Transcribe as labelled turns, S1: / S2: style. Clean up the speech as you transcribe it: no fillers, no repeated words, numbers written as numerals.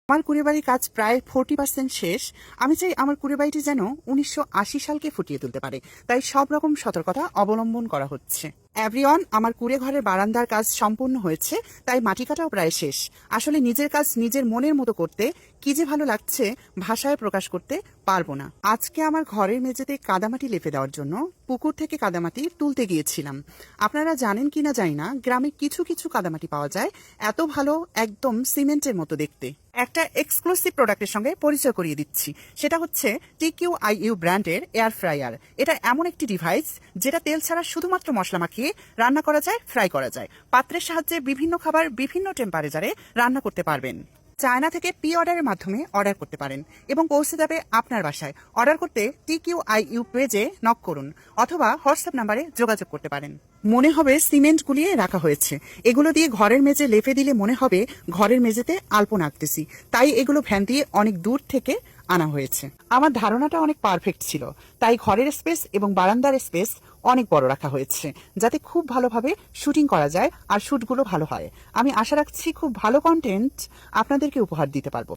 S1: আমার কুড়ে বাড়ির কাজ প্রায় 40% শেষ। আমি চাই আমার কুড়ে বাড়িটি যেন 1980 সালকে ফুটিয়ে তুলতে পারে, তাই সব রকম সতর্কতা অবলম্বন করা হচ্ছে। এভরিওয়ান, আমার কুড়ে ঘরের বারান্দার কাজ সম্পূর্ণ হয়েছে, তাই মাটি কাটাও প্রায় শেষ। আসলে নিজের কাজ নিজের মনের মতো করতে কি যে ভালো লাগছে, ভাষায় প্রকাশ করতে পারবো না। আজকে আমার ঘরের মেঝেতে কাদামাটি লেপে দেওয়ার জন্য পুকুর থেকে কাদামাটি তুলতে গিয়েছিলাম। আপনারা জানেন কিনা জানি না, গ্রামে কিছু কিছু কাদামাটি পাওয়া যায়, এত ভালো, একদম সিমেন্টের মতো দেখতে। একটা এক্সক্লুসিভ প্রোডাক্টের সঙ্গে পরিচয় করিয়ে দিচ্ছি, সেটা হচ্ছে TQIU ব্র্যান্ডের এয়ার ফ্রায়ার। এটা এমন একটি ডিভাইস যেটা তেল ছাড়া শুধুমাত্র মশলা মাখিয়ে রান্না করা যায়, ফ্রাই করা যায়। পাত্রের সাহায্যে বিভিন্ন খাবার বিভিন্ন টেম্পারেচারে রান্না করতে পারবেন। চায়না থেকে অর্ডারের মাধ্যমে অর্ডার করতে পারেন এবং পৌঁছে যাবে আপনার বাসায়। অর্ডার করতে TQIU পেজে নক করুন অথবা হোয়াটসঅ্যাপ নাম্বারে যোগাযোগ করতে পারেন। মনে হবে সিমেন্ট গুলিয়ে রাখা হয়েছে। এগুলো দিয়ে ঘরের মেঝে লেপে দিলে মনে হবে ঘরের মেঝেতে আলপনা আঁকতেছি। তাই এগুলো ভ্যান দিয়ে অনেক দূর থেকে আনা হয়েছে। আমার ধারণাটা অনেক পারফেক্ট ছিল, তাই ঘরের স্পেস এবং বারান্দার স্পেস অনেক বড় রাখা হয়েছে, যাতে খুব ভালোভাবে শুটিং করা যায় আর শুটগুলো ভালো হয়। আমি আশা রাখছি খুব ভালো কন্টেন্ট আপনাদেরকে উপহার দিতে পারবো।